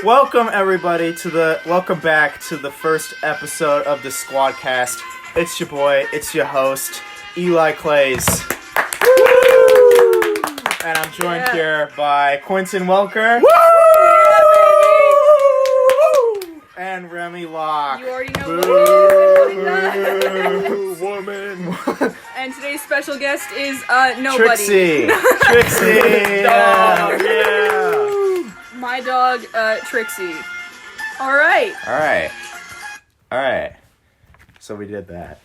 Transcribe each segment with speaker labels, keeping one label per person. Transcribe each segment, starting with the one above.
Speaker 1: Welcome back to the first episode of the Squadcast. It's your boy, it's your host, Eli Clays. Woo! And I'm joined here by Quentin Welker. Woo! And Remy Locke.
Speaker 2: You already know what it is.
Speaker 1: Woman.
Speaker 2: And today's special guest is nobody.
Speaker 1: Trixie. Trixie.
Speaker 2: Dog.
Speaker 1: Yeah.
Speaker 2: My dog, Trixie. All right.
Speaker 1: So we did that.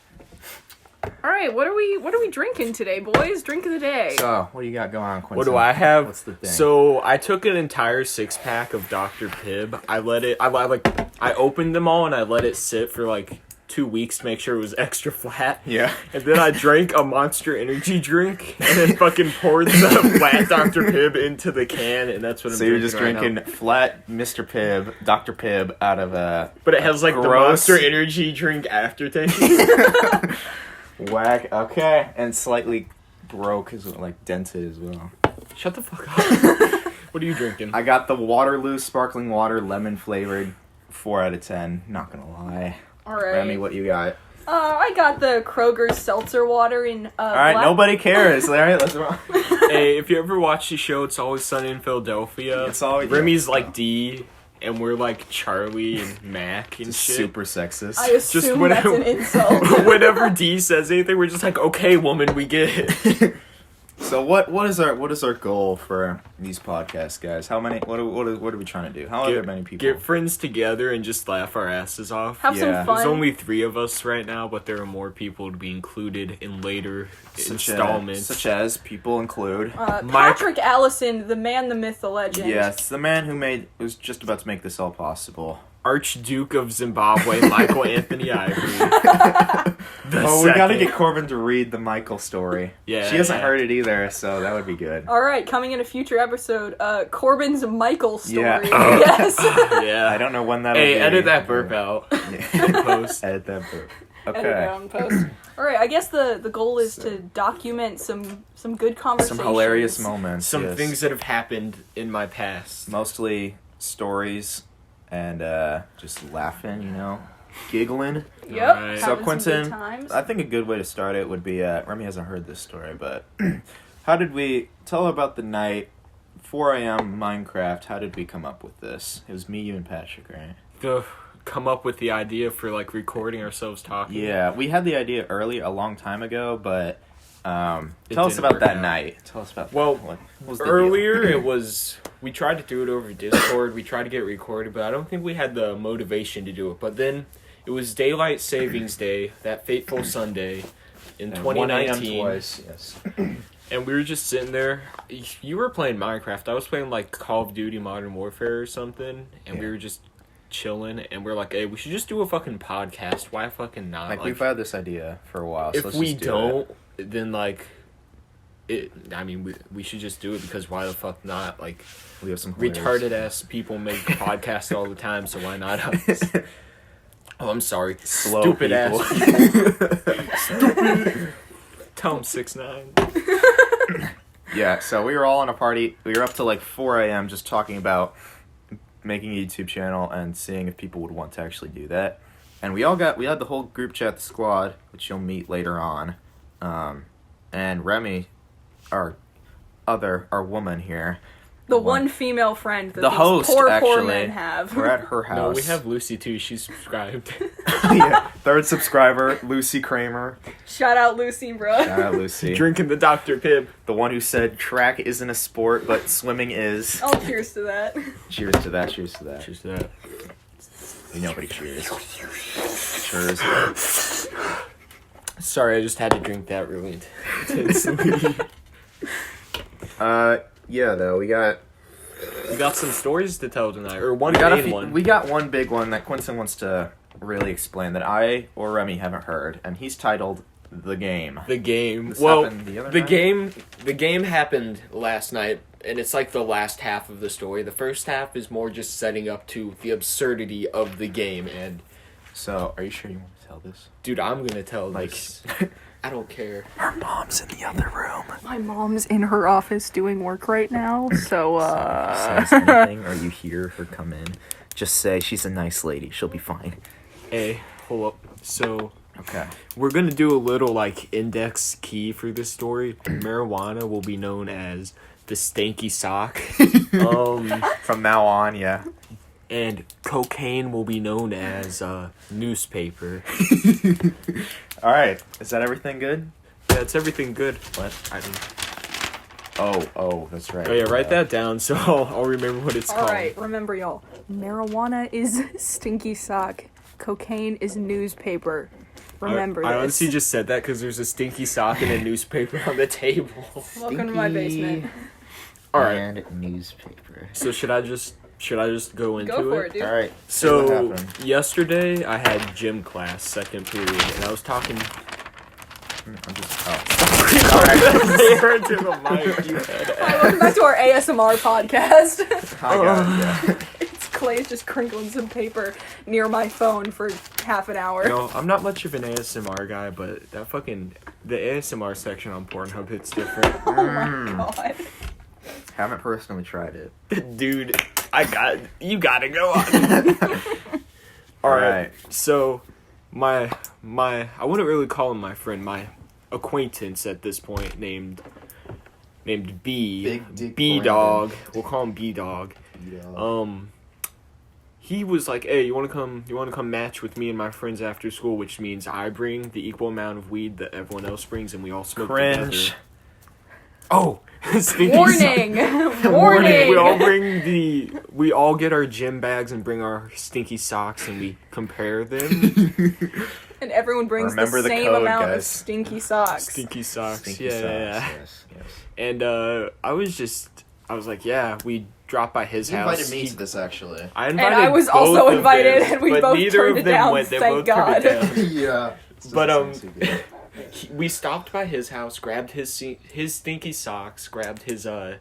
Speaker 2: All right. What are we drinking today, boys? Drink of the day.
Speaker 1: So what do you got going on, Quentin?
Speaker 3: What do I have?
Speaker 1: What's the thing?
Speaker 3: So I took an entire 6-pack of Dr. Pibb. I opened them all and I let it sit for like 2 weeks to make sure it was extra flat.
Speaker 1: Yeah.
Speaker 3: And then I drank a Monster Energy drink and then fucking poured the flat Dr. Pibb into the can, and that's what I'm drinking.
Speaker 1: So you're just
Speaker 3: right
Speaker 1: drinking
Speaker 3: now.
Speaker 1: flat Mr. Pibb, Dr. Pibb out of a...
Speaker 3: But it has like
Speaker 1: gross...
Speaker 3: the Monster Energy drink aftertaste.
Speaker 1: Whack. Okay. And slightly broke, as well, like dented as well.
Speaker 3: Shut the fuck up. What are you drinking?
Speaker 1: I got the Waterloo sparkling water, lemon flavored, 4 out of 10. Not gonna lie.
Speaker 2: All right.
Speaker 1: Remy, what you got?
Speaker 2: I got the Kroger seltzer water in
Speaker 1: All right, nobody cares. All right, let's roll.
Speaker 3: Hey, if you ever watch the show It's Always Sunny in Philadelphia,
Speaker 1: It's always
Speaker 3: Remy's like D, and we're like Charlie and Mac and shit.
Speaker 1: Super sexist.
Speaker 2: I assume that's an insult.
Speaker 3: Whenever D says anything, we're just like, okay, woman, we get it.
Speaker 1: So what is our goal for these podcasts, guys? How many? What are we trying to do? How are there many people?
Speaker 3: Get friends together and just laugh our asses off.
Speaker 2: Have some fun.
Speaker 3: There's only 3 of us right now, but there are more people to be included in later installments.
Speaker 1: Such as people include
Speaker 2: Patrick Allison, the man, the myth, the legend.
Speaker 1: yes, the man who was just about to make this all possible.
Speaker 3: Archduke of Zimbabwe, Michael Anthony Ivory.
Speaker 1: We gotta get Corbin to read the Michael story.
Speaker 3: Yeah,
Speaker 1: she hasn't heard it either, so that would be good.
Speaker 2: All right, coming in a future episode, Corbin's Michael story.
Speaker 1: Yeah.
Speaker 2: Yes.
Speaker 3: Yeah.
Speaker 1: I don't know when that'll be.
Speaker 3: Hey, edit that burp out.
Speaker 1: Yeah.
Speaker 3: Post.
Speaker 1: Edit that burp.
Speaker 2: Edit
Speaker 1: Okay.
Speaker 2: it on post. All right, I guess the goal is to document some good conversations.
Speaker 1: Some hilarious moments.
Speaker 3: Some
Speaker 1: yes.
Speaker 3: things that have happened in my past.
Speaker 1: Mostly stories and just laughing, giggling.
Speaker 2: Yep.
Speaker 3: Alright.
Speaker 1: So
Speaker 2: having some
Speaker 1: Quentin,
Speaker 2: good times.
Speaker 1: I think a good way to start it would be, Remy hasn't heard this story, but how did we, tell her about the night, 4 a.m. Minecraft, how did we come up with this? It was me, you, and Patrick, right?
Speaker 3: To come up with the idea for like recording ourselves talking.
Speaker 1: Yeah, we had the idea a long time ago, but tell us
Speaker 3: didn't
Speaker 1: about
Speaker 3: work
Speaker 1: that
Speaker 3: out.
Speaker 1: night. Tell us about
Speaker 3: Well,
Speaker 1: what was the
Speaker 3: earlier
Speaker 1: deal?
Speaker 3: it was, we tried to do it over Discord, we tried to get recorded, but I don't think we had the motivation to do it. But then it was Daylight Savings Day, that fateful Sunday in
Speaker 1: And 1 a.m.
Speaker 3: 2019.
Speaker 1: twice, yes.
Speaker 3: And we were just sitting there. You were playing Minecraft. I was playing like Call of Duty Modern Warfare or something. And we
Speaker 1: Yeah.
Speaker 3: were just chilling. And we're like, hey, we should just do a fucking podcast. Why fucking not?
Speaker 1: Like, we've had this idea for a while, so
Speaker 3: if
Speaker 1: let's
Speaker 3: we
Speaker 1: just do
Speaker 3: don't,
Speaker 1: it.
Speaker 3: then like, we should just do it because why the fuck not? Like,
Speaker 1: We have some
Speaker 3: retarded ass people make podcasts all the time, so why not us? Oh, I'm sorry.
Speaker 1: Slow
Speaker 3: Stupid
Speaker 1: people.
Speaker 3: ass people. Stupid. Tell 'em 6ix9ine.
Speaker 1: Yeah, so we were all in a party. We were up to like 4 a.m. just talking about making a YouTube channel and seeing if people would want to actually do that. And we had the whole group chat, the squad, which you'll meet later on. And Remy, our woman here,
Speaker 2: the one female friend that
Speaker 1: the
Speaker 2: these
Speaker 1: host,
Speaker 2: poor
Speaker 1: actually,
Speaker 2: men have.
Speaker 1: we're at her house.
Speaker 3: No, we have Lucy too. She's subscribed.
Speaker 1: Yeah, 3rd subscriber, Lucy Kramer.
Speaker 2: Shout out Lucy, bro.
Speaker 1: Shout out Lucy.
Speaker 3: Drinking the Dr. Pibb.
Speaker 1: The one who said track isn't a sport, but swimming is.
Speaker 2: Oh, cheers to that.
Speaker 1: Cheers to that, cheers to that.
Speaker 3: Cheers to that.
Speaker 1: Nobody cheers. Cheers.
Speaker 3: Sorry, I just had to drink that really intensely.
Speaker 1: Yeah, though, we got
Speaker 3: some stories to tell tonight, or one
Speaker 1: we got
Speaker 3: main one.
Speaker 1: We got one big one that Quentin wants to really explain that I or Remy haven't heard, and he's titled The Game.
Speaker 3: The game.
Speaker 1: This
Speaker 3: Well,
Speaker 1: happened the other
Speaker 3: the
Speaker 1: night?
Speaker 3: game happened last night, and it's like the last half of the story. The first half is more just setting up to the absurdity of the game, and
Speaker 1: So, are you sure you want to tell this?
Speaker 3: dude, I'm gonna tell
Speaker 1: Like,
Speaker 3: this. I don't care.
Speaker 1: her mom's in the other room.
Speaker 2: My mom's in her office doing work right now, so
Speaker 1: Says anything, or you hear her come in. Just say she's a nice lady. She'll be fine.
Speaker 3: Hey, hold up. So
Speaker 1: Okay.
Speaker 3: we're gonna do a little like index key for this story. Marijuana will be known as the stanky sock.
Speaker 1: From now on, yeah.
Speaker 3: And cocaine will be known as newspaper.
Speaker 1: All right. Is that everything good?
Speaker 3: Yeah, it's everything good.
Speaker 1: What?
Speaker 3: I mean,
Speaker 1: Oh, that's right.
Speaker 3: oh yeah, write that down so I'll remember what it's
Speaker 2: All
Speaker 3: called.
Speaker 2: right, remember y'all. Marijuana is stinky sock. Cocaine is newspaper. Remember
Speaker 3: I
Speaker 2: this.
Speaker 3: honestly just said that because there's a stinky sock and a newspaper on the table.
Speaker 2: Welcome to my basement.
Speaker 3: All right.
Speaker 1: And newspaper.
Speaker 3: So should I just go into
Speaker 2: Go for it, dude.
Speaker 1: All right.
Speaker 3: So
Speaker 1: what happened?
Speaker 3: yesterday I had gym class, second period, and I was talking.
Speaker 1: I'm just.
Speaker 3: There to the mic, you had.
Speaker 2: Hi, welcome back to our ASMR podcast.
Speaker 1: Hi, guys. Yeah.
Speaker 2: It's Clay's just crinkling some paper near my phone for half an hour.
Speaker 3: No, I'm not much of an ASMR guy, but the ASMR section on Pornhub hits different.
Speaker 2: Oh my god.
Speaker 1: Haven't personally tried it.
Speaker 3: Dude, you gotta go on. All right. So, my I wouldn't really call him my friend, my acquaintance at this point, named B.
Speaker 1: Big Dick
Speaker 3: B
Speaker 1: Brandon.
Speaker 3: Dog. We'll call him B Dog.
Speaker 1: Yeah.
Speaker 3: He was like, "Hey, you want to come match with me and my friends after school?" Which means I bring the equal amount of weed that everyone else brings, and we all smoke
Speaker 1: Cringe.
Speaker 3: together. Oh, stinky
Speaker 2: Warning!
Speaker 3: sock.
Speaker 2: Warning!
Speaker 3: We all get our gym bags and bring our stinky socks, and we compare them.
Speaker 2: And everyone brings
Speaker 1: Remember
Speaker 2: the
Speaker 1: the
Speaker 2: same
Speaker 1: code,
Speaker 2: amount of
Speaker 1: guys.
Speaker 2: stinky socks.
Speaker 3: Stinky socks.
Speaker 1: Stinky
Speaker 3: yeah,
Speaker 1: socks.
Speaker 3: yeah.
Speaker 1: Yes.
Speaker 3: And I was like, yeah, we dropped by his
Speaker 1: You
Speaker 3: house.
Speaker 1: invited me to this, actually.
Speaker 3: I
Speaker 2: And
Speaker 3: invited
Speaker 2: I was
Speaker 3: both
Speaker 2: also
Speaker 3: of
Speaker 2: invited,
Speaker 3: them,
Speaker 2: and we
Speaker 3: but
Speaker 2: both
Speaker 3: neither
Speaker 2: turned
Speaker 3: of
Speaker 2: it
Speaker 3: them
Speaker 2: down,
Speaker 3: went. They
Speaker 2: thank
Speaker 3: both turned it
Speaker 2: God.
Speaker 3: down.
Speaker 1: Yeah.
Speaker 3: But, we stopped by his house, grabbed his stinky socks, grabbed his I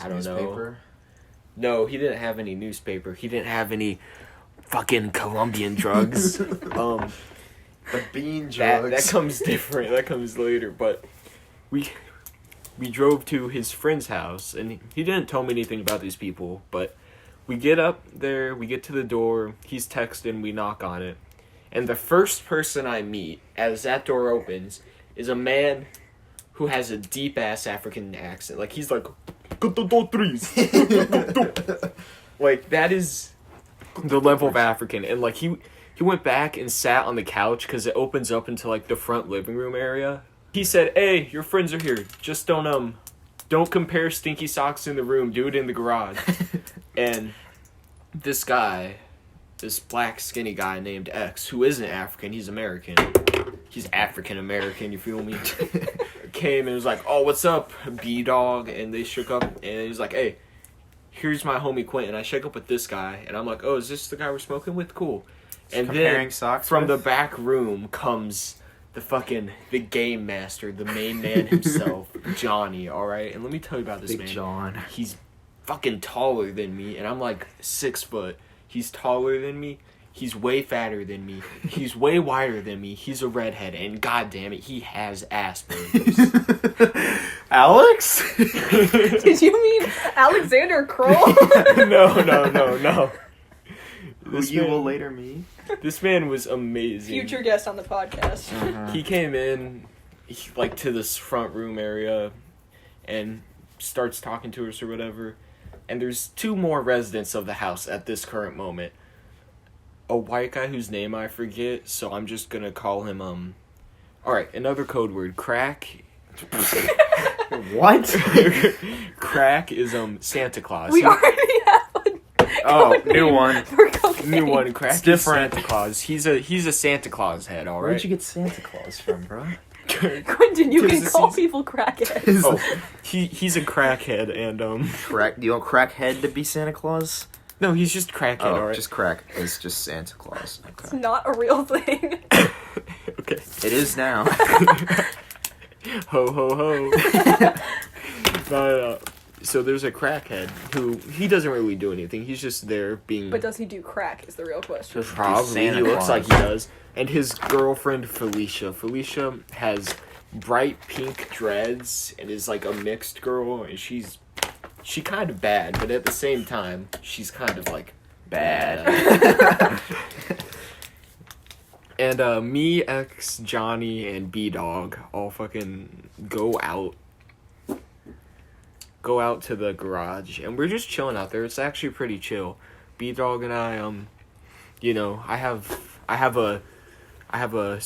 Speaker 3: don't know. No, he didn't have any newspaper. He didn't have any fucking Colombian drugs.
Speaker 1: The bean
Speaker 3: That
Speaker 1: drugs.
Speaker 3: comes different. That comes later. But we drove to his friend's house, and he didn't tell me anything about these people. But we get up there, we get to the door. He's texting. We knock on it, and the first person I meet as that door opens is a man who has a deep ass African accent. Like he's like, like that is the level of African, and like he went back and sat on the couch because it opens up into like the front living room area. He said, "Hey, your friends are here. Just don't compare stinky socks in the room. Do it in the garage." And this guy, this black skinny guy named X, who isn't African, he's American. He's African American. You feel me? Came and was like, "Oh, what's up, B Dog?" And they shook up, and he's like, "Hey, here's my homie Quentin." I shake up with this guy, and I'm like, "Oh, is this the guy we're smoking with? Cool." And
Speaker 1: Comparing
Speaker 3: then
Speaker 1: socks
Speaker 3: from
Speaker 1: with?
Speaker 3: the back room comes the game master, the main man himself, Johnny. All right, and let me tell you about this
Speaker 1: Big
Speaker 3: man.
Speaker 1: John.
Speaker 3: He's fucking taller than me, and I'm like 6 foot. He's taller than me. He's way fatter than me. He's way wider than me. He's a redhead, and goddamn it, he has Asperger's.
Speaker 1: Alex?
Speaker 2: Did you mean Alexander Kroll?
Speaker 3: No.
Speaker 1: Who you will later meet?
Speaker 3: This man was amazing.
Speaker 2: Future guest on the podcast.
Speaker 3: He came in, like, to this front room area, and starts talking to us or whatever. And there's 2 more residents of the house at this current moment. A white guy whose name I forget, so I'm just gonna call him, Alright, another code word. Crack.
Speaker 1: What?
Speaker 3: Crack is, Santa Claus.
Speaker 2: We already have
Speaker 1: Oh, new one.
Speaker 2: for cocaine.
Speaker 3: New one. Crack
Speaker 1: It's
Speaker 3: is
Speaker 1: different.
Speaker 3: Santa Claus. He's a Santa Claus head, alright?
Speaker 1: Where'd you get Santa Claus from, bro?
Speaker 2: Quentin, you can
Speaker 3: Tis the
Speaker 2: call
Speaker 3: season.
Speaker 2: people crackheads.
Speaker 3: Oh, he's a crackhead, and,
Speaker 1: Crack? Do you want Crackhead to be Santa Claus?
Speaker 3: no, he's just crackhead,
Speaker 1: Oh,
Speaker 3: alright?
Speaker 1: just Crack is just Santa Claus.
Speaker 2: It's
Speaker 1: Okay.
Speaker 2: not a real thing.
Speaker 3: Okay.
Speaker 1: It is now.
Speaker 3: Ho, ho, ho. But, so there's a crackhead who, he doesn't really do anything. He's just there being...
Speaker 2: But does he do crack is the real question.
Speaker 3: Probably.
Speaker 1: Santa
Speaker 3: He looks
Speaker 1: Claus.
Speaker 3: like he does. And his girlfriend, Felicia. Felicia has bright pink dreads and is like a mixed girl. And she kind of bad, but at the same time, she's kind of like
Speaker 1: bad.
Speaker 3: And me, X, Johnny, and B-Dog all fucking go out to the garage, and we're just chilling out there. It's actually pretty chill. B-Dog and I, you know, I have a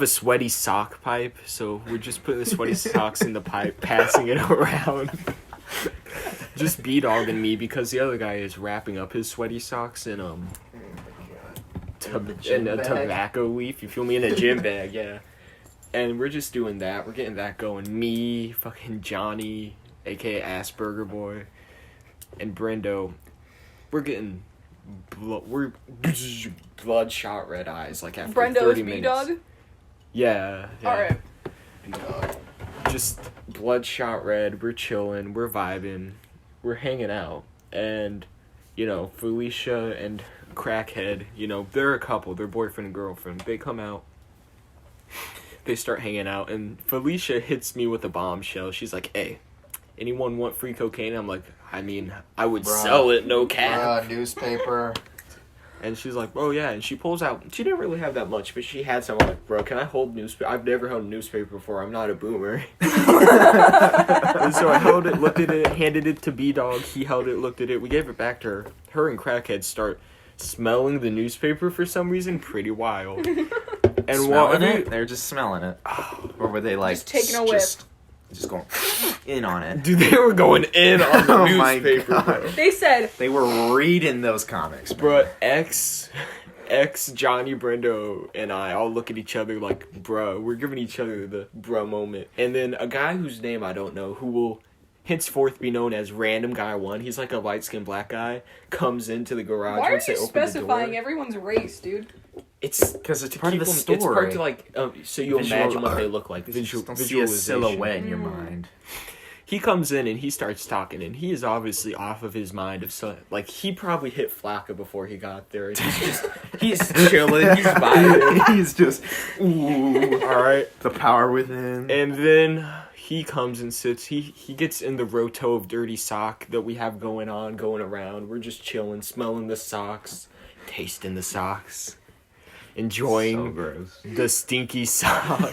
Speaker 3: sweaty sock pipe, so we're just putting the sweaty socks in the pipe, passing it around. Just B-Dog and me, because the other guy is wrapping up his sweaty socks in a tobacco leaf, you feel me, in a gym bag, yeah. And we're just doing that. We're getting that going. Me, fucking Johnny, aka Asperger Boy, and Brendo, we're getting bloodshot red eyes, like after
Speaker 2: Brendo
Speaker 3: 30
Speaker 2: is
Speaker 3: minutes.
Speaker 2: B-Dog?
Speaker 3: Yeah.
Speaker 2: Alright.
Speaker 3: Just bloodshot red. We're chilling. We're vibing. We're hanging out. And, you know, Felicia and Crackhead, you know, they're a couple. They're boyfriend and girlfriend. They come out. They start hanging out. And Felicia hits me with a bombshell. She's like, hey, anyone want free cocaine? I'm like, I mean, I would sell it, no cap.
Speaker 1: Newspaper.
Speaker 3: And she's like, oh yeah, and she pulls out, she didn't really have that much, but she had some. I'm like, bro, can I hold newspaper? I've never held a newspaper before, I'm not a boomer. And so I held it, looked at it, handed it to B-Dog, he held it, looked at it, we gave it back to her. Her and Crackhead start smelling the newspaper for some reason, pretty wild. And
Speaker 1: Smelling it? They're just smelling it. Or were they like...
Speaker 2: Just taking a whiff.
Speaker 1: Just going in on it.
Speaker 3: Dude, they were going in on the
Speaker 1: Oh my
Speaker 3: newspaper,
Speaker 1: God.
Speaker 3: bro.
Speaker 2: They said...
Speaker 1: They were reading those comics,
Speaker 3: Bro, X, Johnny, Brendo, and I all look at each other like, bro, we're giving each other the bro moment. And then a guy whose name I don't know, who will henceforth be known as Random Guy 1, he's like a light-skinned black guy, comes into the garage
Speaker 2: Why are
Speaker 3: once they
Speaker 2: you
Speaker 3: open the door.
Speaker 2: specifying everyone's race, dude?
Speaker 3: It's
Speaker 1: because it's
Speaker 3: to
Speaker 1: part of
Speaker 3: keep
Speaker 1: the
Speaker 3: them-
Speaker 1: story.
Speaker 3: It's part to like, so you
Speaker 1: Visual
Speaker 3: imagine what
Speaker 1: art.
Speaker 3: they look like.
Speaker 1: You just don't see a
Speaker 3: Visualization.
Speaker 1: silhouette in your mind.
Speaker 3: He comes in and he starts talking, and he is obviously off of his mind of some, like, he probably hit Flacca before he got there. And he's chilling, he's vibing.
Speaker 1: He's just, ooh,
Speaker 3: Alright.
Speaker 1: the power within.
Speaker 3: And then he comes and sits, he gets in the roto of dirty sock that we have going around. We're just chilling, smelling the socks, tasting the socks, enjoying
Speaker 1: So gross.
Speaker 3: the stinky sock.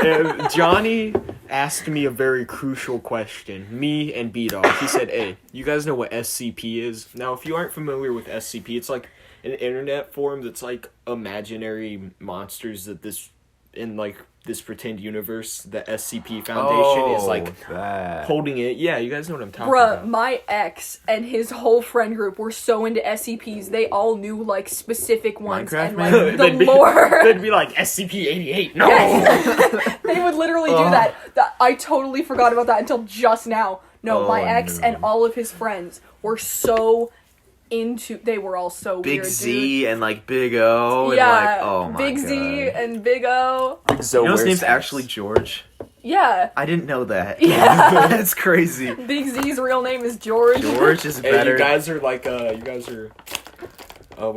Speaker 3: And Johnny asked me a very crucial question. Me and B-Dog. He said, hey, you guys know what SCP is? Now, if you aren't familiar with SCP, it's like an internet forum that's like imaginary monsters that in like this pretend universe, the SCP Foundation is like
Speaker 1: that.
Speaker 3: holding it. Yeah, you guys know what I'm talking
Speaker 2: Bruh,
Speaker 3: about.
Speaker 2: my ex and his whole friend group were so into SCPs, they all knew, like, specific ones.
Speaker 1: Minecraft
Speaker 2: and,
Speaker 1: Man?
Speaker 2: like, the lore.
Speaker 3: They'd be like, SCP-88, no!
Speaker 2: Yes. They would literally do that. I totally forgot about that until just now. No, my ex
Speaker 1: no.
Speaker 2: and all of his friends were so into... They were all so
Speaker 1: Big
Speaker 2: weird,
Speaker 1: Z
Speaker 2: dude.
Speaker 1: and like Big O and
Speaker 2: Yeah,
Speaker 1: like, oh my
Speaker 2: Big
Speaker 1: God.
Speaker 2: Z and Big O.
Speaker 3: So
Speaker 1: You know his
Speaker 3: where's
Speaker 1: name's
Speaker 3: X?
Speaker 1: actually George?
Speaker 2: Yeah.
Speaker 1: I didn't know that.
Speaker 2: Yeah.
Speaker 1: That's crazy.
Speaker 2: Big Z's real name is George.
Speaker 1: George is
Speaker 3: Hey,
Speaker 1: better.
Speaker 3: you guys are like, what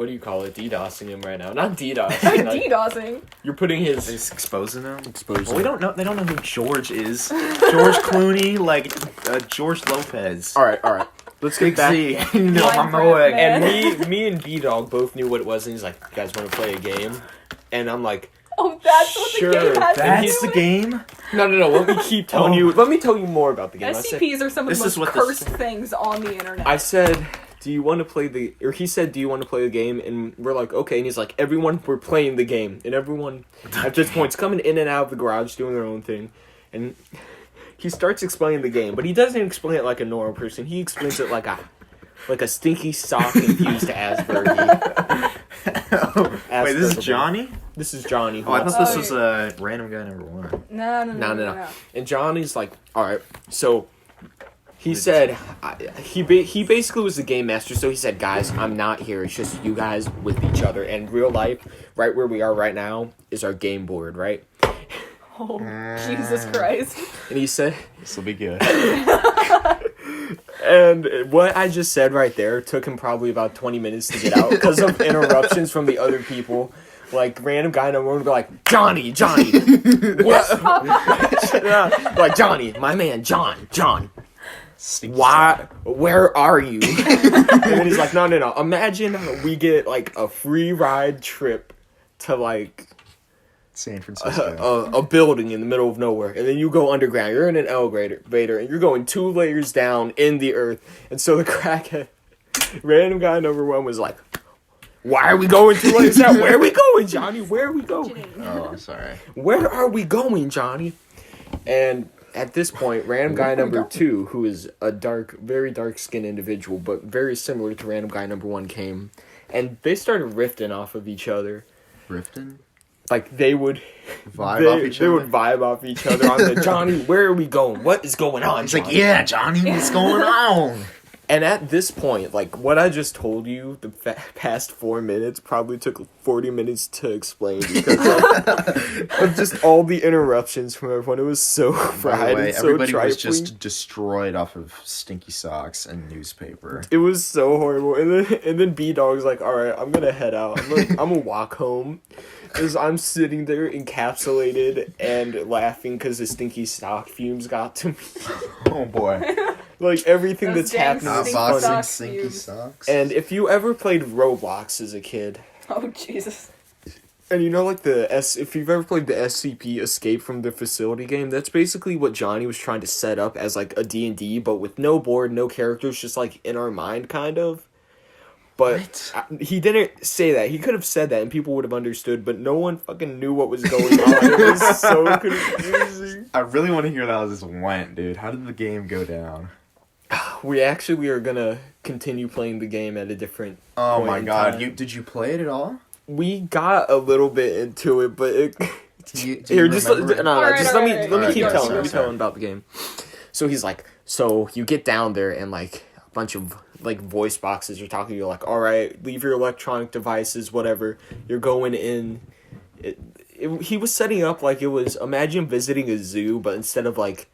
Speaker 3: do you call it? DDoSing him right now. Not DDoSing. like,
Speaker 2: DDoSing.
Speaker 3: you're putting his...
Speaker 1: Just exposing him.
Speaker 3: Exposing.
Speaker 1: Well, we don't know. They don't know who George is. George Clooney, like George Lopez.
Speaker 3: Alright. Let's get
Speaker 1: Big
Speaker 3: back.
Speaker 1: Z. You know,
Speaker 2: Minecraft
Speaker 1: I'm away.
Speaker 2: Man.
Speaker 3: And me and B-Dog both knew what it was, and he's like, you guys want to play a game? And I'm like,
Speaker 2: Oh, that's what
Speaker 3: Sure,
Speaker 2: the game has
Speaker 1: That's
Speaker 2: to
Speaker 1: the
Speaker 2: do
Speaker 1: game.
Speaker 3: no, let me keep telling you. Let me tell you more about the game.
Speaker 2: SCPs are some of
Speaker 1: This
Speaker 2: the
Speaker 1: is
Speaker 2: most
Speaker 1: what this-
Speaker 2: cursed things on the internet.
Speaker 3: I said, do you want to play he said, do you want to play the game? And we're like, okay. And he's like, everyone, we're playing the game. And everyone, at this point, is coming in and out of the garage, doing their own thing. And he starts explaining the game, but he doesn't explain it like a normal person. He explains it like a stinky sock infused Aspergy.
Speaker 1: Wait, this is Johnny?
Speaker 3: This is Johnny.
Speaker 1: Oh, I thought this
Speaker 2: Oh,
Speaker 1: was random guy number 1.
Speaker 2: No.
Speaker 3: And Johnny's like, all right, so he said, he basically was the game master, so he said, guys, I'm not here, it's just you guys with each other. And real life, right where we are right now, is our game board, right?
Speaker 2: Oh, Jesus Christ.
Speaker 3: And he said,
Speaker 1: This will be good.
Speaker 3: and what I just said right there took him probably about 20 minutes to get out because of interruptions from the other people. Like, random guy number 1 would be like, Johnny! What? Yeah, like, Johnny, my man, John.
Speaker 1: Stinky
Speaker 3: why? Where are you? And then he's like, no. Imagine we get like a free ride trip to like
Speaker 1: San Francisco.
Speaker 3: a building in the middle of nowhere, and then you go underground. You're in an elevator, and you're going 2 layers down in the earth. And so the crackhead, random guy number 1 was like, why are we going 2 layers down? Where are we going, Johnny? Where are we going?
Speaker 1: Oh, I'm sorry.
Speaker 3: Where are we going, Johnny? And at this point, random guy number 2, who is a very dark-skinned individual, but very similar to random guy number 1, came, and they started riffing off of each other.
Speaker 1: Rifting?
Speaker 3: Like, they would
Speaker 1: Vibe off each
Speaker 3: They
Speaker 1: other?
Speaker 3: would vibe off each other on the, Johnny, where are we going? What is going on,
Speaker 1: He's
Speaker 3: Johnny?
Speaker 1: like, yeah, Johnny, what's going on?
Speaker 3: And at this point, like, what I just told you, the past 4 minutes probably took 40 minutes to explain because of just all the interruptions from everyone. It was so
Speaker 1: By
Speaker 3: fried
Speaker 1: the way,
Speaker 3: and so
Speaker 1: everybody
Speaker 3: trifling.
Speaker 1: was just destroyed off of stinky socks and newspaper.
Speaker 3: It was so horrible. And then B-Dog's like, all right, I'm going to head out. I'm gonna walk home. Because I'm sitting there encapsulated and laughing because the stinky sock fumes got to me.
Speaker 1: Oh boy.
Speaker 3: Like, everything
Speaker 2: Those
Speaker 3: that's
Speaker 2: dang
Speaker 3: happening is
Speaker 2: stinky
Speaker 3: funny.
Speaker 1: Boxing
Speaker 2: socks
Speaker 1: stinky
Speaker 2: fumes.
Speaker 1: socks.
Speaker 3: And if you ever played Roblox as a kid,
Speaker 2: Oh, Jesus.
Speaker 3: and you know, like, if you've ever played the SCP Escape from the Facility game, that's basically what Johnny was trying to set up as, like, a D&D, but with no board, no characters, just, like, in our mind, kind of. But he didn't say that. He could have said that and people would have understood, but no one fucking knew what was going on. It was so confusing.
Speaker 1: I really want to hear how this went, dude. How did the game go down?
Speaker 3: We actually are gonna continue playing the game at a different
Speaker 1: Oh
Speaker 3: point
Speaker 1: my
Speaker 3: in
Speaker 1: god,
Speaker 3: time.
Speaker 1: did you play it at all?
Speaker 3: We got a little bit into it, but it...
Speaker 1: Do you
Speaker 3: Here, just
Speaker 1: remember it?
Speaker 3: just let me
Speaker 1: Alright,
Speaker 3: keep
Speaker 1: go,
Speaker 3: telling.
Speaker 1: sorry,
Speaker 3: Let me tell him about the game. So he's like, so you get down there and like a bunch of like voice boxes are talking to you like, all right, leave your electronic devices, whatever. You're going in. He was setting up like it was, imagine visiting a zoo, but instead of like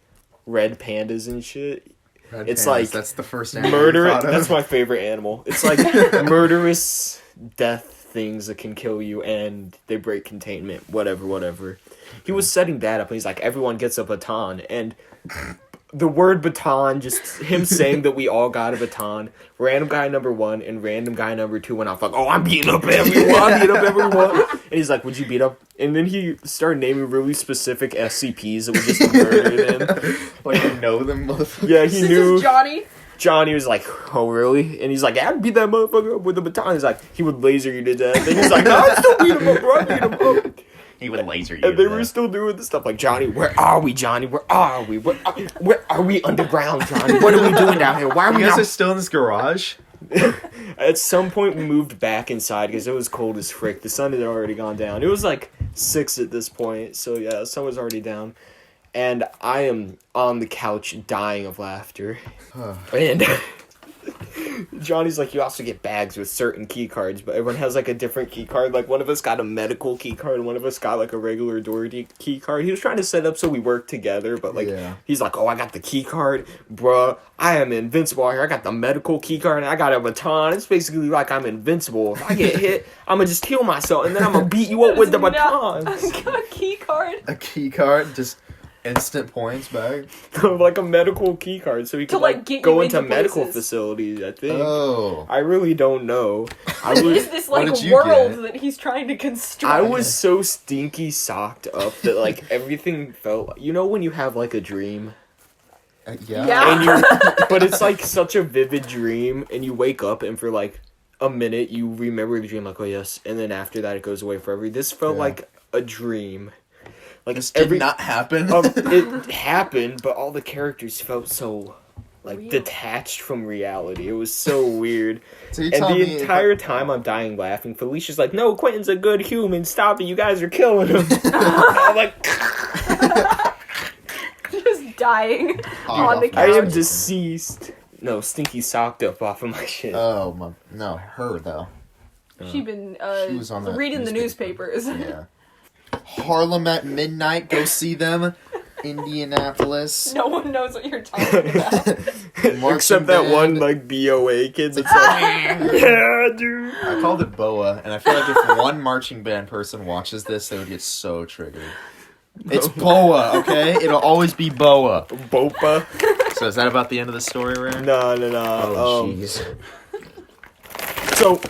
Speaker 3: red pandas and shit,
Speaker 1: Red
Speaker 3: it's
Speaker 1: Pandas,
Speaker 3: like
Speaker 1: that's the first animal you
Speaker 3: murder.
Speaker 1: thought of?
Speaker 3: That's my favorite animal. It's like murderous death things that can kill you and they break containment, whatever. He was setting that up and he's like, everyone gets a baton, and the word baton, just him saying that we all got a baton, random guy number 1 and random guy number 2 went off like, oh, I'm beating up everyone. And he's like, would you beat up? And then he started naming really specific SCPs that would just murder them.
Speaker 1: Like, you know them both?
Speaker 3: Yeah, he
Speaker 2: This
Speaker 3: knew.
Speaker 2: is Johnny.
Speaker 3: Johnny was like, oh, really? And he's like, yeah, I'd beat that motherfucker up with a baton. He's like, he would laser you to death. And he's like, no, I'd still beat him up, bro. I'd beat him up.
Speaker 1: He would laser you.
Speaker 3: And they were still doing the stuff like, Johnny, where are we, Johnny? Where are we? Where are we underground, Johnny? What are we doing down here? Why are
Speaker 1: You
Speaker 3: we
Speaker 1: guys
Speaker 3: not?
Speaker 1: are still in this garage?
Speaker 3: At some point, we moved back inside because it was cold as frick. The sun had already gone down. It was like 6 at this point. So, yeah, the sun was already down. And I am on the couch dying of laughter. And Johnny's like, you also get bags with certain key cards, but everyone has like a different key card. Like, one of us got a medical key card, and one of us got like a regular door key card. He was trying to set up so we work together, but like,
Speaker 1: Yeah.
Speaker 3: he's like, oh, I got the key card, bruh. I am invincible here. I got the medical key card, and I got a baton. It's basically like I'm invincible. If I get hit, I'm gonna just heal myself, and then I'm gonna beat you up with the baton.
Speaker 2: A key card.
Speaker 1: A key card, just instant points back.
Speaker 3: Like a medical key card, so he could
Speaker 2: like,
Speaker 3: like
Speaker 2: get
Speaker 3: go
Speaker 2: you
Speaker 3: into
Speaker 2: into
Speaker 3: medical
Speaker 2: places.
Speaker 3: facilities, I think.
Speaker 1: Oh.
Speaker 3: I really don't know. I
Speaker 2: What
Speaker 3: was
Speaker 2: is this
Speaker 1: What
Speaker 2: like
Speaker 1: did you
Speaker 2: world
Speaker 1: get?
Speaker 2: that he's trying to construct?
Speaker 3: I was so stinky socked up that like everything felt, you know, when you have like a dream
Speaker 1: Yeah.
Speaker 2: Yeah.
Speaker 3: and you but it's like such a vivid dream and you wake up and for like a minute you remember the dream like, oh yes, and then after that it goes away forever. This felt
Speaker 1: Yeah.
Speaker 3: like a dream. Like
Speaker 1: This did not happen.
Speaker 3: it happened, but all the characters felt so like
Speaker 2: Real.
Speaker 3: detached from reality. It was so weird.
Speaker 1: So you
Speaker 3: And
Speaker 1: tell
Speaker 3: the
Speaker 1: me
Speaker 3: entire time I'm dying laughing. Felicia's like, no, Quentin's a good human. Stop it. You guys are killing him. I'm like,
Speaker 2: just dying
Speaker 1: Hot
Speaker 2: on the
Speaker 1: off my
Speaker 3: I am
Speaker 2: couch.
Speaker 3: deceased. No, stinky socked up off of my shit.
Speaker 1: Oh my! No, her though.
Speaker 2: She been
Speaker 1: She was on that
Speaker 2: reading the
Speaker 1: newspaper.
Speaker 2: newspapers.
Speaker 1: Yeah. Harlem at midnight. Go see them. Indianapolis.
Speaker 2: No one knows what you're talking about.
Speaker 3: Except that one like BOA kid that's like, yeah, dude.
Speaker 1: I called it BOA, and I feel like if one marching band person watches this, they would get so triggered. It's BOA, okay? It'll always be BOA.
Speaker 3: Bopa.
Speaker 1: So is that about the end of the story, Rare?
Speaker 3: No.
Speaker 1: Oh, jeez.
Speaker 3: So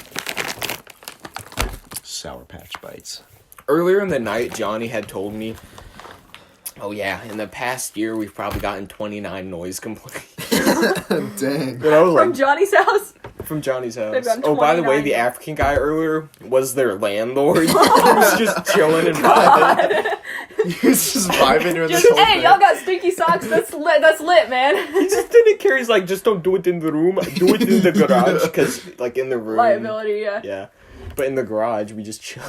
Speaker 1: Sour Patch Bites.
Speaker 3: earlier in the night, Johnny had told me, "Oh yeah, in the past year, we've probably gotten 29 noise complaints."
Speaker 1: Dang.
Speaker 3: And I was
Speaker 2: From
Speaker 3: like,
Speaker 2: Johnny's house.
Speaker 3: from Johnny's house.
Speaker 2: They've gotten
Speaker 3: Oh, by the way,
Speaker 2: 29.
Speaker 3: the African guy earlier was their landlord. He was just chilling and vibing.
Speaker 1: He was just vibing during this
Speaker 2: Just,
Speaker 1: whole
Speaker 2: hey,
Speaker 1: thing.
Speaker 2: y'all got stinky socks. That's lit, man.
Speaker 3: He just didn't care. He's like, just don't do it in the room. Do it in the garage. Because, like, in the room.
Speaker 2: Liability, yeah.
Speaker 3: Yeah. But in the garage, we just chill.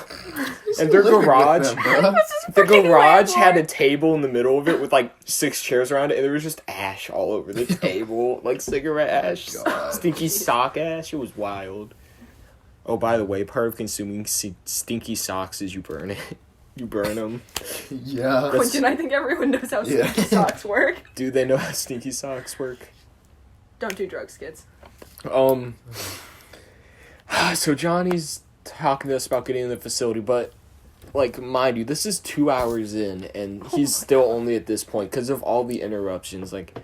Speaker 1: Just
Speaker 3: And their
Speaker 1: living with
Speaker 3: garage,
Speaker 1: them, bro.
Speaker 3: the
Speaker 2: freaking
Speaker 3: garage had a
Speaker 2: landlord.
Speaker 3: table in the middle of it with, like, 6 chairs around it. And there was just ash all over the table. Like, cigarette ash.
Speaker 1: God.
Speaker 3: Stinky sock ash. It was wild. Oh, by the way, part of consuming stinky socks is you burn it. You burn them.
Speaker 1: Yeah.
Speaker 2: Quentin, I think everyone knows how
Speaker 1: Yeah.
Speaker 2: stinky socks work.
Speaker 3: Do they know how stinky socks work?
Speaker 2: Don't do drugs, kids.
Speaker 3: So Johnny's talking to us about getting in the facility, but, like, mind you, this is 2 hours in, and he's still only at this point because of all the interruptions. Like,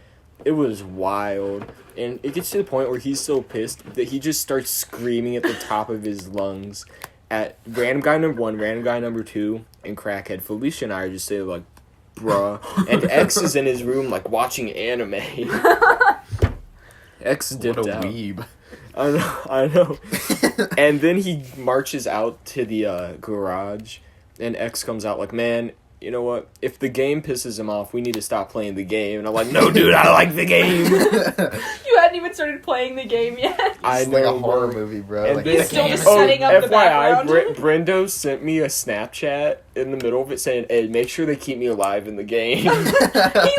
Speaker 3: it was wild. And it gets to the point where he's so pissed that he just starts screaming at the top of his lungs at random guy number 1, random guy number 2, and crackhead. Felicia and I are just there like, bruh. And X is in his room, like, watching anime. X
Speaker 1: What
Speaker 3: dipped
Speaker 1: a
Speaker 3: out.
Speaker 1: weeb.
Speaker 3: I know. And then he marches out to the garage, and X comes out like, man, you know what? If the game pisses him off, we need to stop playing the game. And I'm like, no, dude, I like the game.
Speaker 2: You hadn't even started playing the game yet.
Speaker 3: I
Speaker 1: It's like
Speaker 3: know,
Speaker 1: a horror
Speaker 3: bro.
Speaker 1: movie, bro.
Speaker 3: And
Speaker 1: Like,
Speaker 3: then-
Speaker 1: the
Speaker 2: He's still
Speaker 1: game
Speaker 2: just
Speaker 1: is-
Speaker 2: setting up the
Speaker 3: FYI,
Speaker 2: background.
Speaker 3: Brendo sent me a Snapchat in the middle of it saying, hey, make sure they keep me alive in the game.
Speaker 2: He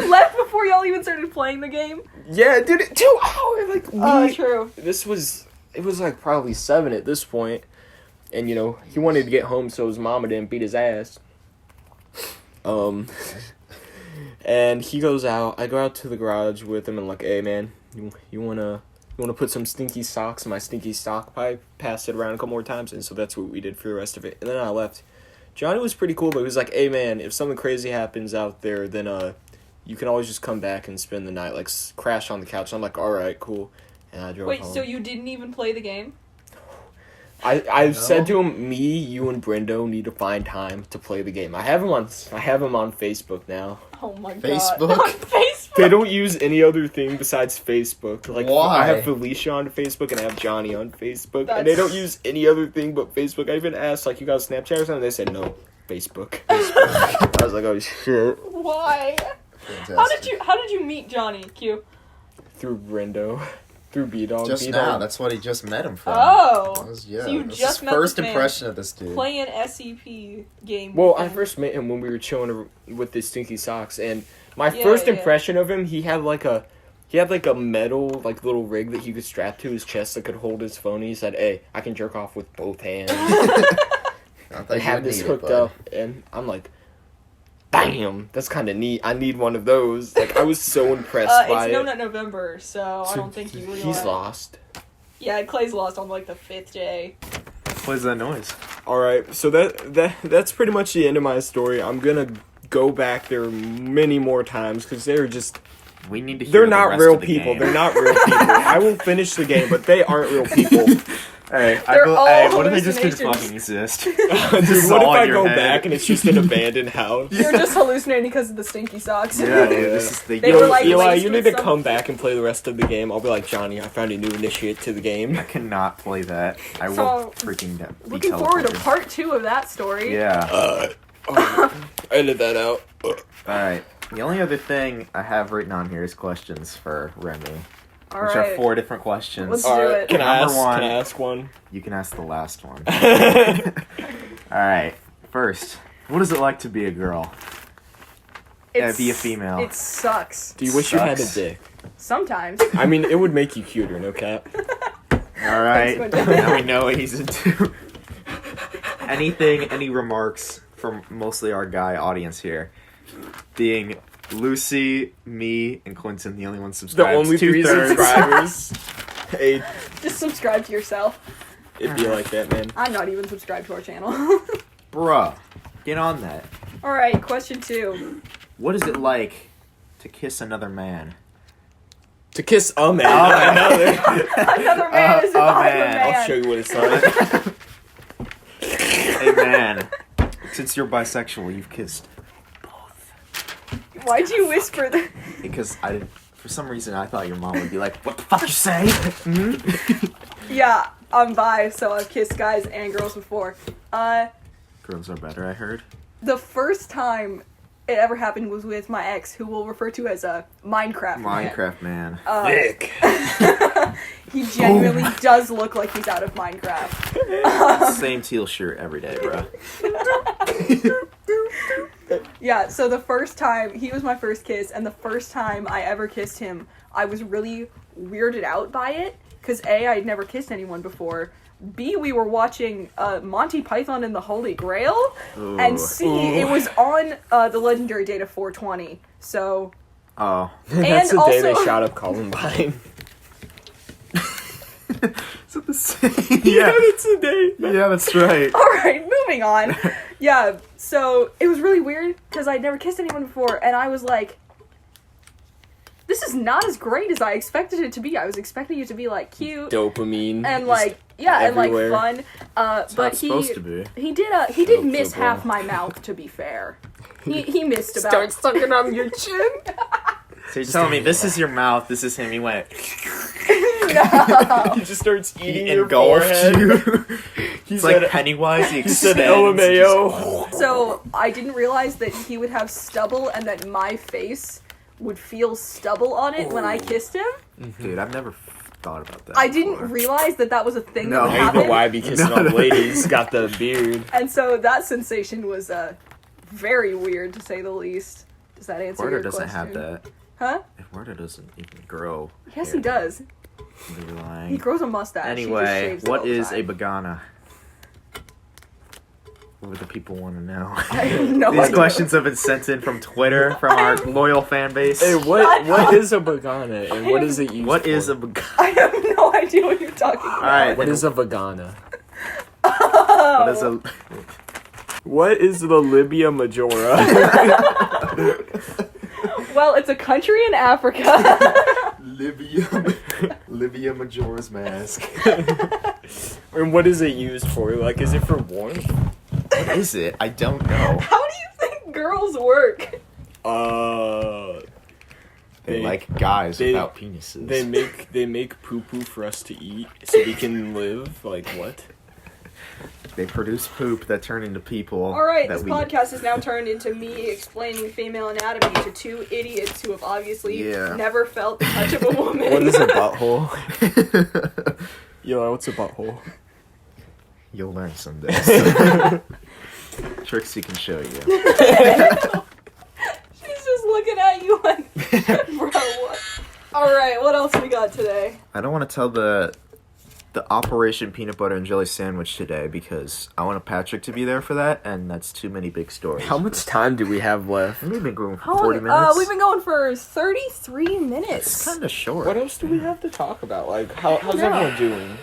Speaker 2: left before y'all even started playing the game.
Speaker 3: Yeah, dude, 2 hours. Like,
Speaker 2: Oh, true.
Speaker 3: It was like probably 7 at this point. And, you know, he wanted to get home so his mama didn't beat his ass. And he goes out. I go out to the garage with him and like, hey man, you wanna put some stinky socks in my stinky sock pipe? Pass it around a couple more times, and so that's what we did for the rest of it. And then I left. Johnny was pretty cool, but he was like, hey man, if something crazy happens out there, then you can always just come back and spend the night, like crash on the couch. I'm like, all right, cool. And I drove
Speaker 2: Wait,
Speaker 3: home.
Speaker 2: so you didn't even play the game?
Speaker 3: I said to him, me, you, and Brendo need to find time to play the game. I have him on Facebook now.
Speaker 2: Oh my
Speaker 1: Facebook?
Speaker 2: god. On Facebook?
Speaker 3: They don't use any other thing besides Facebook. Like,
Speaker 1: Why?
Speaker 3: I have Felicia on Facebook and I have Johnny on Facebook, and they
Speaker 2: That's-
Speaker 3: don't use any other thing but Facebook. I even asked, like, you got Snapchat or something? And they said no, Facebook. I was like, oh shit.
Speaker 2: Why?
Speaker 1: Fantastic.
Speaker 2: How did you meet Johnny, Q?
Speaker 3: Through Brendo, through B-Dog.
Speaker 1: Just
Speaker 3: B-Dog.
Speaker 1: now, that's what he just met him from.
Speaker 2: Oh.
Speaker 1: That was, yeah,
Speaker 2: So you
Speaker 1: that's
Speaker 2: just
Speaker 1: his
Speaker 2: met
Speaker 1: first
Speaker 2: this man.
Speaker 1: impression of this dude.
Speaker 2: Play an SCP game.
Speaker 3: Well,
Speaker 2: with
Speaker 3: I
Speaker 2: him.
Speaker 3: first met him when we were chilling with the stinky socks, and my
Speaker 2: Yeah,
Speaker 3: first
Speaker 2: yeah.
Speaker 3: impression of him, he had like a metal like little rig that he could strap to his chest that could hold his phone. And he said, "Hey, I can jerk off with both hands."
Speaker 1: I thought
Speaker 3: I
Speaker 1: you
Speaker 3: have
Speaker 1: would
Speaker 3: this
Speaker 1: need
Speaker 3: hooked
Speaker 1: it, bud.
Speaker 3: up, and I'm like, "Damn, that's kind of neat. I need one of those." Like, I was so impressed by
Speaker 2: it's
Speaker 3: it.
Speaker 2: known at November, so I don't think you really.
Speaker 3: He's lost.
Speaker 2: Yeah, Clay's lost on like the 5th day.
Speaker 1: What's that noise?
Speaker 3: All right, so that's pretty much the end of my story. I'm gonna go back there many more times because they're just.
Speaker 1: We need to hear
Speaker 3: They're
Speaker 1: the
Speaker 3: not
Speaker 1: rest
Speaker 3: real
Speaker 1: of the
Speaker 3: people.
Speaker 1: game.
Speaker 3: They're not real people. I will finish the game, but they aren't real people.
Speaker 1: Hey,
Speaker 2: They're all
Speaker 1: what if they just could
Speaker 2: hallucinations.
Speaker 1: fucking exist?
Speaker 3: Dude,
Speaker 1: This is
Speaker 3: what if
Speaker 1: all in
Speaker 3: I
Speaker 1: your
Speaker 3: go
Speaker 1: head.
Speaker 3: back and it's just an abandoned house?
Speaker 2: You're just hallucinating because of the stinky socks.
Speaker 1: Yeah, dude, this is the
Speaker 2: They were, like,
Speaker 3: Eli,
Speaker 2: laced
Speaker 3: you
Speaker 2: with
Speaker 3: need to
Speaker 2: some-
Speaker 3: come back and play the rest of the game. I'll be like, Johnny, I found a new initiate to the game.
Speaker 1: I cannot play that. I will
Speaker 2: So,
Speaker 1: freaking be
Speaker 2: Looking forward to
Speaker 1: teleported.
Speaker 2: part 2 of that story.
Speaker 1: Yeah.
Speaker 3: Edit that out.
Speaker 1: Alright. The only other thing I have written on here is questions for Remy.
Speaker 2: All
Speaker 1: Which
Speaker 2: right.
Speaker 1: are 4 different questions.
Speaker 2: Let's
Speaker 3: All
Speaker 2: do
Speaker 3: right,
Speaker 2: it.
Speaker 3: can I
Speaker 1: Number
Speaker 3: ask?
Speaker 1: one.
Speaker 3: Can I ask one?
Speaker 1: You can ask the last one. Alright. First, what is it like to be a girl? Be a female.
Speaker 2: It sucks.
Speaker 3: Do you wish you had a
Speaker 1: Sucks.
Speaker 3: dick?
Speaker 2: Sometimes.
Speaker 3: I mean, it would make you cuter, no cap.
Speaker 1: Alright.
Speaker 2: Thanks, Quentin.
Speaker 1: Now we know what he's into. Any remarks from mostly our guy audience here? Being Lucy, me, and Quentin, the only ones
Speaker 3: The
Speaker 1: subscribed.
Speaker 3: only 3
Speaker 1: 2/3.
Speaker 3: subscribers. Hey,
Speaker 2: Just subscribe to yourself.
Speaker 3: it'd be like that, man.
Speaker 2: I'm not even subscribed to our channel.
Speaker 1: Bruh, get on that.
Speaker 2: Alright, question 2.
Speaker 1: What is it like to kiss another man?
Speaker 3: To kiss a man,
Speaker 1: Oh,
Speaker 3: not another.
Speaker 2: Another man is if I'm a
Speaker 1: man.
Speaker 2: man.
Speaker 3: I'll show you what it's like.
Speaker 1: Hey man, since you're bisexual, you've kissed both.
Speaker 2: Why'd you whisper that?
Speaker 1: Because I didn't. For some reason, I thought your mom would be like, "What the fuck you say?"
Speaker 2: Yeah, I'm bi, so I've kissed guys and girls before.
Speaker 1: Girls are better, I heard.
Speaker 2: The first time it ever happened was with my ex, who we'll refer to as a Minecraft man.
Speaker 1: Minecraft man.
Speaker 3: Thick.
Speaker 2: He genuinely does look like he's out of Minecraft.
Speaker 1: Same teal shirt every day, bro.
Speaker 2: Yeah, so the first time, he was my first kiss, and the first time I ever kissed him, I was really weirded out by it, because A, I had never kissed anyone before, B, we were watching Monty Python and the Holy Grail,
Speaker 1: Ooh.
Speaker 2: and C, it was on the legendary date of 420, so...
Speaker 1: Oh.
Speaker 3: That's
Speaker 2: And
Speaker 3: the day they
Speaker 2: also-
Speaker 3: shot up Columbine.
Speaker 1: Is it the same?
Speaker 3: Yeah, that's the day.
Speaker 1: Yeah, that's right.
Speaker 2: Alright, moving on. Yeah, so it was really weird, because I'd never kissed anyone before, and I was like... This is not as great as I expected it to be. I was expecting it to be, like, cute.
Speaker 3: Dopamine.
Speaker 2: And
Speaker 3: just
Speaker 2: like
Speaker 3: everywhere.
Speaker 2: and like fun,
Speaker 1: That's how
Speaker 2: but
Speaker 1: it's
Speaker 2: he
Speaker 1: supposed to be.
Speaker 2: he did
Speaker 1: Hope
Speaker 2: miss
Speaker 1: so,
Speaker 2: half
Speaker 1: bro.
Speaker 2: my mouth. To be fair, he missed about.
Speaker 3: Start sucking on your chin.
Speaker 1: So you're telling me this is your mouth, this is him. He went
Speaker 2: No.
Speaker 3: He just starts eating
Speaker 1: he
Speaker 3: your
Speaker 1: engulfed
Speaker 3: forehead.
Speaker 1: you.
Speaker 3: He
Speaker 1: It's
Speaker 3: said,
Speaker 1: like Pennywise. He
Speaker 3: he said
Speaker 1: extends and
Speaker 3: LMAO.
Speaker 2: So I didn't realize that he would have stubble and that my face would feel stubble on it when I kissed him.
Speaker 1: Dude, I've never thought about that.
Speaker 2: I didn't
Speaker 1: before.
Speaker 2: realize that that was a thing
Speaker 1: No.
Speaker 2: that would
Speaker 3: Now you
Speaker 2: happen.
Speaker 3: know why I be kissing
Speaker 1: No,
Speaker 3: on
Speaker 1: no.
Speaker 3: ladies. Got the beard.
Speaker 2: And so that sensation was very weird to say the least. Does that answer
Speaker 1: Werder
Speaker 2: your
Speaker 1: doesn't
Speaker 2: question?
Speaker 1: have that.
Speaker 2: Huh?
Speaker 1: If Werder doesn't even grow.
Speaker 2: Yes,
Speaker 1: hair,
Speaker 2: he does.
Speaker 1: You're
Speaker 2: He
Speaker 1: lying.
Speaker 2: grows a mustache. He just
Speaker 1: Anyway,
Speaker 2: shaves it
Speaker 1: what
Speaker 2: all the
Speaker 1: is
Speaker 2: time.
Speaker 1: a bagana? What do the people want to know?
Speaker 2: I have no
Speaker 1: These
Speaker 2: idea.
Speaker 1: questions have been sent in from Twitter, from our loyal fan base.
Speaker 3: Hey, what is a vagana and what is it used
Speaker 1: What
Speaker 3: for?
Speaker 1: is a bagana?
Speaker 2: I have no idea what you're talking about.
Speaker 1: Alright,
Speaker 3: What is a vagana?
Speaker 1: What is a...
Speaker 3: What is the Libya Majora?
Speaker 2: Well, it's a country in Africa.
Speaker 1: Libya Majora's Mask.
Speaker 3: And what is it used for? Like, is it for warmth?
Speaker 1: What is it? I don't know.
Speaker 2: How do you think girls work?
Speaker 1: They like guys
Speaker 3: they-
Speaker 1: without penises.
Speaker 3: They make poo poo for us to eat so we can live. Like what?
Speaker 1: They produce poop that turn into people.
Speaker 2: Alright,
Speaker 1: that
Speaker 2: this
Speaker 1: we...
Speaker 2: podcast has now turned into me explaining female anatomy to two idiots who have obviously
Speaker 1: Yeah.
Speaker 2: never felt the touch of a woman.
Speaker 3: What is a butthole? Yo, what's a butthole?
Speaker 1: You'll learn someday. Trixie can show you.
Speaker 2: She's just looking at you like, bro, what? Alright, what else we got today?
Speaker 1: I don't want to tell the Operation Peanut Butter and Jelly Sandwich today because I want Patrick to be there for that, and that's too many big stories.
Speaker 3: How much time do we have left?
Speaker 1: We've been going for
Speaker 2: How
Speaker 1: 40
Speaker 2: long?
Speaker 1: minutes.
Speaker 2: We've been going for 33
Speaker 1: It's
Speaker 2: minutes.
Speaker 1: kind of short.
Speaker 3: What else do we have to talk about? Like, how's
Speaker 2: Yeah.
Speaker 3: everyone doing?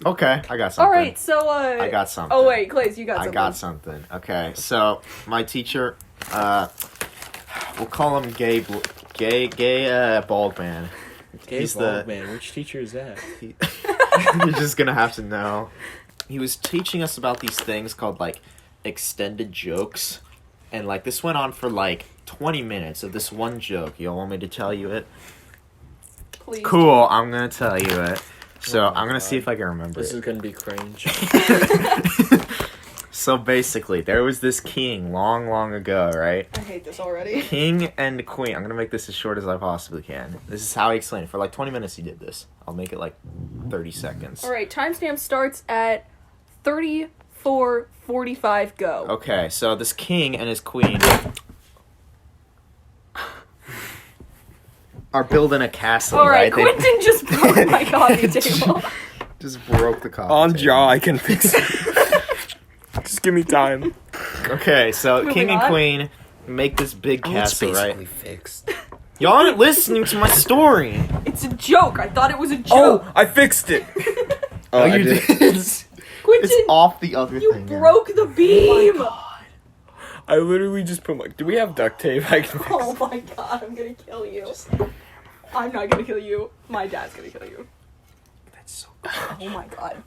Speaker 1: Okay, I got something.
Speaker 2: Alright, so
Speaker 1: I got something.
Speaker 2: Oh wait, Clays, you got
Speaker 1: I
Speaker 2: something.
Speaker 1: got something. Okay, so my teacher, we'll call him bald man. He's the-
Speaker 3: man. Which teacher is that?
Speaker 1: You're just gonna have to know. He was teaching us about these things called like extended jokes, and like this went on for like 20 minutes of this one joke. You all want me to tell you it?
Speaker 2: Please.
Speaker 1: Cool, I'm gonna tell you it. So
Speaker 3: Oh my
Speaker 1: I'm gonna see
Speaker 3: God.
Speaker 1: if I can remember
Speaker 3: This
Speaker 1: it.
Speaker 3: is gonna be cringe.
Speaker 1: So basically, there was this king long ago, right?
Speaker 2: I hate this already.
Speaker 1: King and queen. I'm gonna make this as short as I possibly can. This is how he explained it. For like 20 minutes he did this. I'll make it like 30 seconds.
Speaker 2: Alright, timestamp starts at 34:45. Go.
Speaker 1: Okay, so this king and his queen are building a castle,
Speaker 2: Alright,
Speaker 1: right? They
Speaker 2: Quentin just broke my coffee table.
Speaker 1: just broke the coffee
Speaker 3: On
Speaker 1: table.
Speaker 3: jaw, I can fix it. Just give me time.
Speaker 1: Okay, so
Speaker 2: Moving
Speaker 1: king and
Speaker 2: on.
Speaker 1: queen make this big castle, right?
Speaker 3: fixed.
Speaker 1: Y'all aren't listening to my story.
Speaker 2: It's a joke. I thought it was a joke.
Speaker 3: Oh, I fixed it.
Speaker 1: Oh,
Speaker 3: I
Speaker 1: you
Speaker 3: did.
Speaker 1: did. It's
Speaker 2: Quentin,
Speaker 1: off the other
Speaker 2: you
Speaker 1: thing. now.
Speaker 2: broke the beam.
Speaker 3: I literally just put do we have duct tape? I can fix
Speaker 2: Oh my god, I'm gonna kill you. I'm not gonna kill you. My dad's gonna kill you.
Speaker 1: That's so
Speaker 2: Oh my god.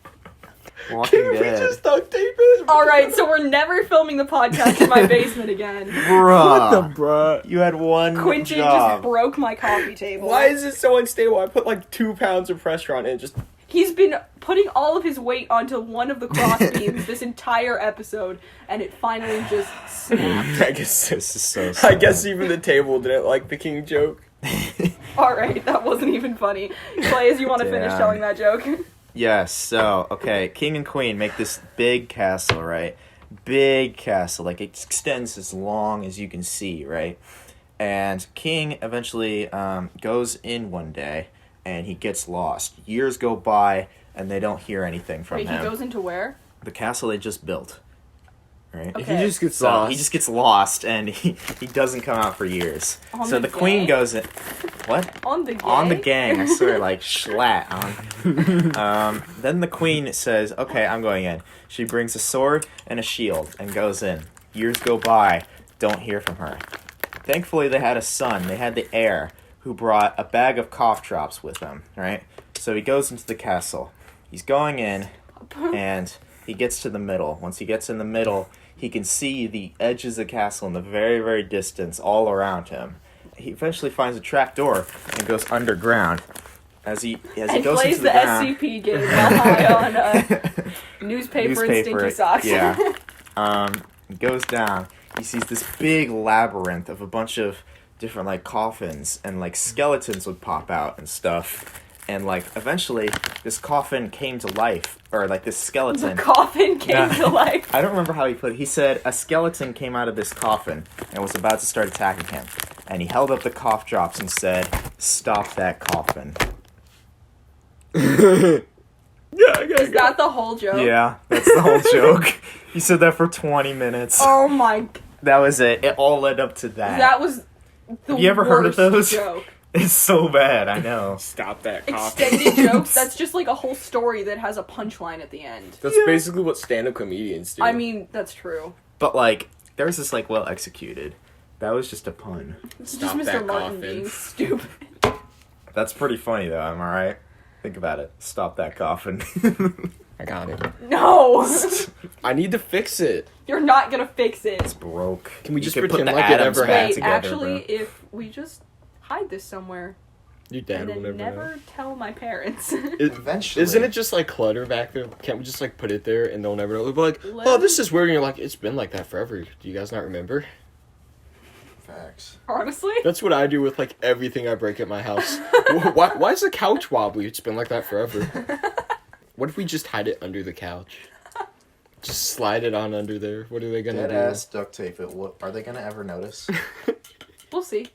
Speaker 1: Walking
Speaker 3: Can we
Speaker 1: Dead.
Speaker 3: just duct tape it?
Speaker 2: Alright, so we're never filming the podcast in my basement again.
Speaker 1: Bruh.
Speaker 3: bruh?
Speaker 1: You had one
Speaker 2: Quentin
Speaker 1: job.
Speaker 2: just broke my coffee table.
Speaker 3: Why is it so unstable? I put like 2 pounds of pressure on it. Just
Speaker 2: He's been putting all of his weight onto one of the cross beams this entire episode, and it finally just snapped.
Speaker 3: I guess
Speaker 1: This is so
Speaker 3: I
Speaker 1: sad.
Speaker 3: guess even the table didn't like the king joke.
Speaker 2: Alright, that wasn't even funny. Clay, you want to finish
Speaker 1: Damn.
Speaker 2: telling that joke?
Speaker 1: Yes, so, okay, king and queen make this big castle, right? Big castle, like it extends as long as you can see, right? And king eventually goes in one day, and he gets lost. Years go by, and they don't hear anything from
Speaker 2: Wait,
Speaker 1: him.
Speaker 2: he goes into where?
Speaker 1: The castle they just built, right?
Speaker 2: Okay.
Speaker 3: He just gets
Speaker 1: So
Speaker 3: lost.
Speaker 1: he just gets lost, and he doesn't come out for years.
Speaker 2: On
Speaker 1: So
Speaker 2: the
Speaker 1: the queen
Speaker 2: gang?
Speaker 1: goes in. What?
Speaker 2: On the gang?
Speaker 1: On the gang, I swear, like schlat on. Then the queen says, "Okay, I'm going in." She brings a sword and a shield and goes in. Years go by, don't hear from her. Thankfully, they had a son. They had the heir who brought a bag of cough drops with him. Right, so he goes into the castle. He's going in, and he gets to the middle. Once he gets in the middle, he can see the edges of the castle in the very, very distance all around him. He eventually finds a trap door and goes underground. As he
Speaker 2: and
Speaker 1: goes
Speaker 2: plays
Speaker 1: into
Speaker 2: the
Speaker 1: the ground,
Speaker 2: SCP game while high on newspaper and stinky socks.
Speaker 1: Yeah. He goes down. He sees this big labyrinth of a bunch of different like coffins, and like skeletons would pop out and stuff. And like eventually, this coffin came to life, or like this
Speaker 2: The
Speaker 1: skeleton.
Speaker 2: coffin came
Speaker 1: No.
Speaker 2: to life.
Speaker 1: I don't remember how he put it. He said a skeleton came out of this coffin and was about to start attacking him. And he held up the cough drops and said, "Stop that coffin."
Speaker 2: Is that the whole joke?
Speaker 1: Yeah, that's the whole joke. He said that for 20 minutes.
Speaker 2: Oh my...
Speaker 1: That was it. It all led up to that.
Speaker 2: That was the
Speaker 1: Have you ever heard of
Speaker 2: worst
Speaker 1: those?
Speaker 2: joke.
Speaker 1: It's so bad, I know.
Speaker 3: Stop that coffee.
Speaker 2: Extended jokes, that's just like a whole story that has a punchline at the end.
Speaker 3: That's basically what stand-up comedians do.
Speaker 2: I mean, that's true.
Speaker 1: But like, there was this like well executed. That was just a pun.
Speaker 2: It's
Speaker 3: Stop
Speaker 2: just Mr.
Speaker 3: that
Speaker 2: Martin
Speaker 3: coffin.
Speaker 2: being stupid.
Speaker 1: That's pretty funny though, am I right? Think about it. Stop that coffin.
Speaker 3: I got it.
Speaker 2: No!
Speaker 3: I need to fix it.
Speaker 2: You're not gonna fix
Speaker 1: It's
Speaker 2: it.
Speaker 1: broke.
Speaker 3: Can we
Speaker 1: You
Speaker 3: just
Speaker 1: could
Speaker 3: pretend
Speaker 1: put the
Speaker 3: like it
Speaker 1: atoms
Speaker 3: ever
Speaker 1: back
Speaker 3: happened?
Speaker 2: Wait,
Speaker 1: together,
Speaker 2: actually,
Speaker 1: bro.
Speaker 2: if we just hide this somewhere
Speaker 3: Your dad
Speaker 2: and
Speaker 3: will
Speaker 2: then
Speaker 3: never know.
Speaker 2: never tell my parents.
Speaker 1: Eventually.
Speaker 3: Isn't it just like clutter back there? Can't we just like put it there and they'll never know? They'll be like,
Speaker 2: Let
Speaker 3: oh, this is weird. And you're like, it's been like that forever. Do you guys not remember?
Speaker 1: Facts.
Speaker 2: Honestly?
Speaker 3: That's what I do with like everything I break at my house. Why is the couch wobbly? It's been like that forever. What if we just hide it under the couch? Just slide it on under there. What are they gonna
Speaker 1: Dead
Speaker 3: do?
Speaker 1: ass duct tape it. What are they gonna ever notice?
Speaker 2: We'll see.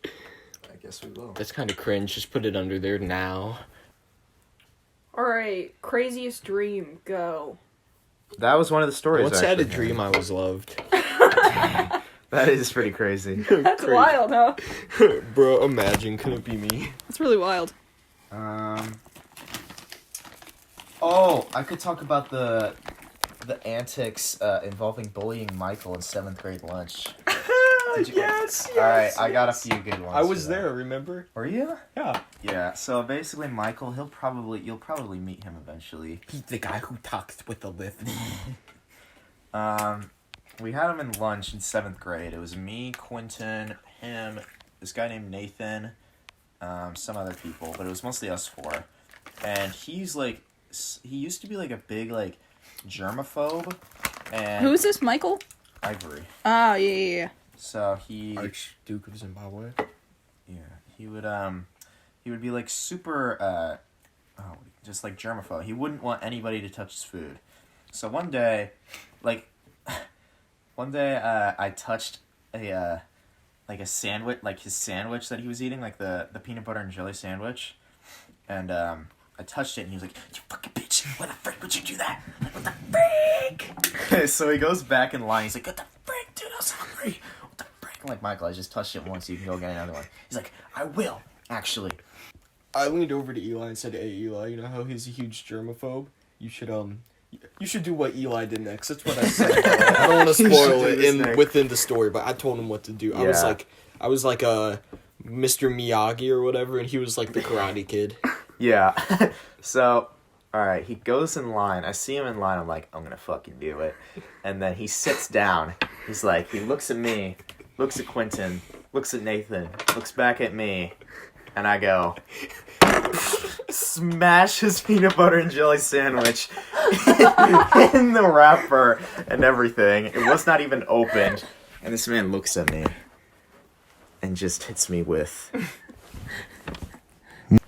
Speaker 1: I guess we will.
Speaker 3: That's kind of cringe. Just put it under there now.
Speaker 2: Alright, craziest dream, go.
Speaker 1: That was one of the stories.
Speaker 3: Once I had a
Speaker 1: actually.
Speaker 3: dream I was loved.
Speaker 1: That is pretty crazy.
Speaker 2: That's
Speaker 3: Crazy.
Speaker 2: wild, huh?
Speaker 3: Bro, imagine. Could it be me?
Speaker 2: That's really wild.
Speaker 1: Oh, I could talk about the antics involving bullying Michael in 7th grade lunch. Did you-
Speaker 3: yes,
Speaker 1: All right, I got a few good ones.
Speaker 3: I
Speaker 1: for
Speaker 3: was
Speaker 1: that.
Speaker 3: there, remember?
Speaker 1: Were you?
Speaker 3: Yeah.
Speaker 1: Yeah. So basically, Michael, you'll probably meet him eventually.
Speaker 3: He's the guy who talks with the lift.
Speaker 1: We had him in lunch in 7th grade. It was me, Quentin, him, this guy named Nathan, some other people, but it was mostly us four. And he's like, he used to be like a big like germaphobe. And
Speaker 2: Who's this, Michael?
Speaker 1: Ivory.
Speaker 2: Ah, yeah.
Speaker 1: So he,
Speaker 3: Archduke of Zimbabwe.
Speaker 1: yeah, he would be like super, just like germaphobe. He wouldn't want anybody to touch his food. So one day, I touched a sandwich, like his sandwich that he was eating, like the peanut butter and jelly sandwich, and I touched it, and he was like, "You fucking bitch! Why the frick would you do that? Like, what the frick?" So he goes back in line. He's like, "What the frick, dude? I was hungry. What the frick?" I'm like, "Michael, I just touched it once. You can go get another one." He's like, "I will, actually."
Speaker 3: I leaned over to Eli and said, "Hey, Eli, you know how he's a huge germaphobe? You should do what Eli did next." That's what I said. I don't want to
Speaker 1: You should
Speaker 3: spoil
Speaker 1: do
Speaker 3: it
Speaker 1: this next.
Speaker 3: within the story, but I told him what to do. I was
Speaker 1: Yeah.
Speaker 3: like, Mr. Miyagi or whatever, and he was like the Karate Kid.
Speaker 1: Yeah. So, alright, he goes in line. I see him in line. I'm like, I'm gonna fucking do it. And then he sits down. He's like, he looks at me, looks at Quentin, looks at Nathan, looks back at me, and I go, smash his peanut butter and jelly sandwich in the wrapper and everything. It was not even opened. And this man looks at me and just hits me with...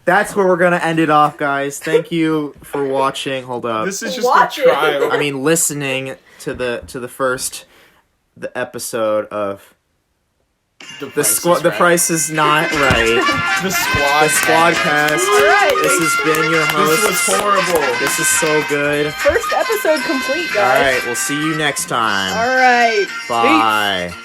Speaker 1: That's where we're gonna end it off, guys. Thank you for watching. Hold up.
Speaker 3: This is just
Speaker 2: Watch
Speaker 3: a
Speaker 2: it.
Speaker 3: trial.
Speaker 1: I mean, listening to the first episode of the Price is Not Right.
Speaker 3: The Squad.
Speaker 1: Squadcast.
Speaker 2: All right.
Speaker 1: This has been your host.
Speaker 3: This was horrible.
Speaker 1: This is so good.
Speaker 2: First episode complete,
Speaker 1: All
Speaker 2: guys.
Speaker 1: right, we'll see you next time.
Speaker 2: All right.
Speaker 1: Bye.
Speaker 2: Peace.